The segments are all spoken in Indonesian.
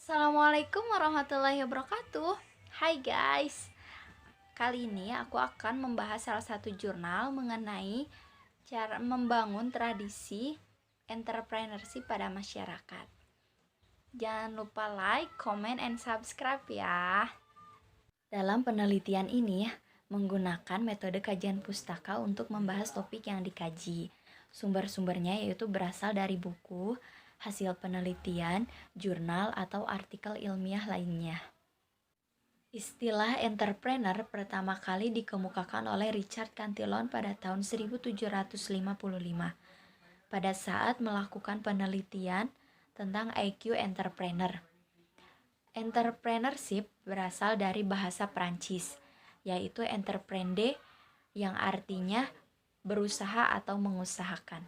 Assalamualaikum warahmatullahi wabarakatuh. Hai guys, kali ini aku akan membahas salah satu jurnal mengenai cara membangun tradisi entrepreneurship pada masyarakat. Jangan lupa like, comment, and subscribe ya. Dalam penelitian ini menggunakan metode kajian pustaka untuk membahas topik yang dikaji. Sumber-sumbernya yaitu berasal dari buku, hasil penelitian, jurnal, atau artikel ilmiah lainnya. Istilah entrepreneur pertama kali dikemukakan oleh Richard Cantillon pada tahun 1755 pada saat melakukan penelitian tentang IQ entrepreneur. Entrepreneurship berasal dari bahasa Prancis, yaitu entreprendre yang artinya berusaha atau mengusahakan.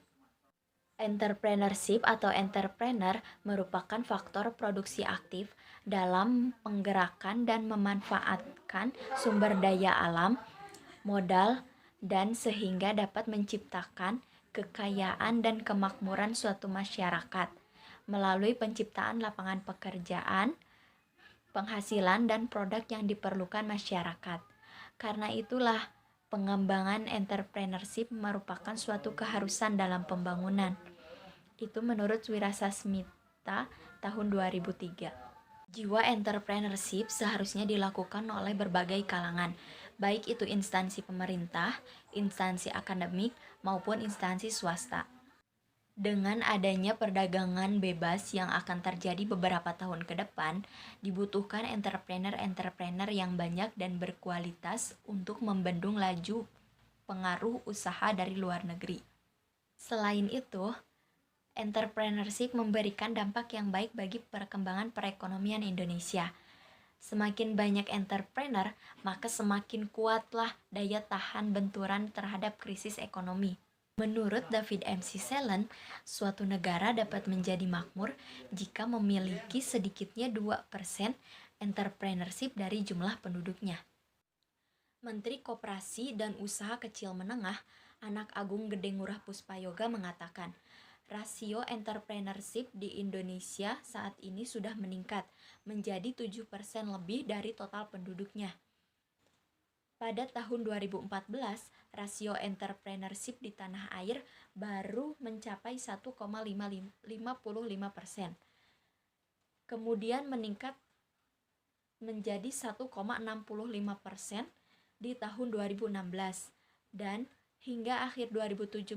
Entrepreneurship atau entrepreneur merupakan faktor produksi aktif dalam menggerakkan dan memanfaatkan sumber daya alam, modal, dan sehingga dapat menciptakan kekayaan dan kemakmuran suatu masyarakat melalui penciptaan lapangan pekerjaan, penghasilan, dan produk yang diperlukan masyarakat. Karena itulah, pengembangan entrepreneurship merupakan suatu keharusan dalam pembangunan. Itu menurut Wirasasmita tahun 2003. Jiwa entrepreneurship seharusnya dilakukan oleh berbagai kalangan, baik itu instansi pemerintah, instansi akademik, maupun instansi swasta. Dengan adanya perdagangan bebas yang akan terjadi beberapa tahun ke depan, dibutuhkan entrepreneur-entrepreneur yang banyak dan berkualitas untuk membendung laju pengaruh usaha dari luar negeri. Selain itu, entrepreneurship memberikan dampak yang baik bagi perkembangan perekonomian Indonesia. Semakin banyak entrepreneur, maka semakin kuatlah daya tahan benturan terhadap krisis ekonomi. Menurut David MC Sellen, suatu negara dapat menjadi makmur jika memiliki sedikitnya 2% entrepreneurship dari jumlah penduduknya. Menteri Koperasi dan Usaha Kecil Menengah, Anak Agung Gede Ngurah Puspayoga mengatakan, rasio entrepreneurship di Indonesia saat ini sudah meningkat menjadi 7% lebih dari total penduduknya. Pada tahun 2014, rasio entrepreneurship di tanah air baru mencapai 1,55%. Kemudian meningkat menjadi 1,65% di tahun 2016 dan hingga akhir 2017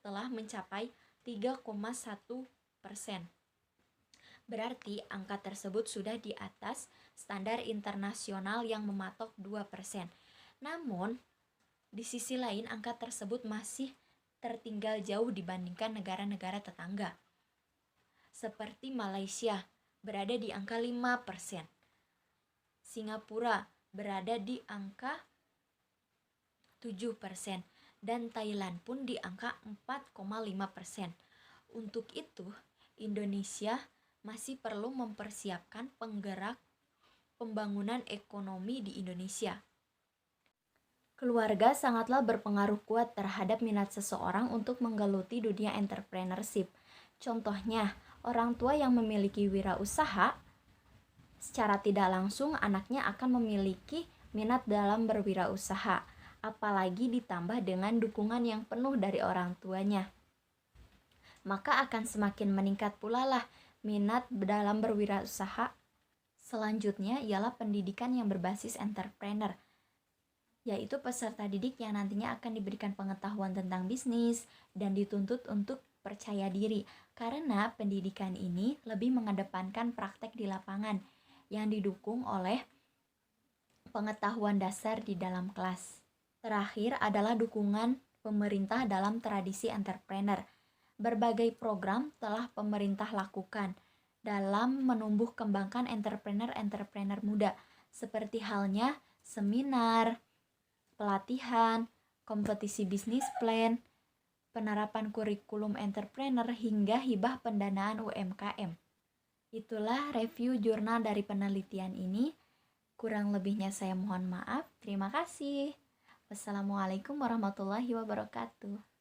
telah mencapai 3,1%. Berarti angka tersebut sudah di atas standar internasional yang mematok 2%. Namun, di sisi lain angka tersebut masih tertinggal jauh dibandingkan negara-negara tetangga. Seperti Malaysia berada di angka 5%. Singapura berada di angka 7% dan Thailand pun di angka 4,5%. Untuk itu, Indonesia masih perlu mempersiapkan penggerak pembangunan ekonomi di Indonesia. Keluarga sangatlah berpengaruh kuat terhadap minat seseorang untuk menggeluti dunia entrepreneurship. Contohnya, orang tua yang memiliki wirausaha, secara tidak langsung anaknya akan memiliki minat dalam berwirausaha, apalagi ditambah dengan dukungan yang penuh dari orang tuanya. Maka akan semakin meningkat pula lah minat dalam berwirausaha. Selanjutnya ialah pendidikan yang berbasis entrepreneur, yaitu peserta didik yang nantinya akan diberikan pengetahuan tentang bisnis dan dituntut untuk percaya diri, karena pendidikan ini lebih mengedepankan praktek di lapangan yang didukung oleh pengetahuan dasar di dalam kelas. Terakhir adalah dukungan pemerintah dalam tradisi entrepreneur. Berbagai program telah pemerintah lakukan dalam menumbuh kembangkan entrepreneur-entrepreneur muda, seperti halnya seminar, pelatihan, kompetisi bisnis plan, penerapan kurikulum entrepreneur, hingga hibah pendanaan UMKM. Itulah review jurnal dari penelitian ini. Kurang lebihnya saya mohon maaf. Terima kasih. Wassalamualaikum warahmatullahi wabarakatuh.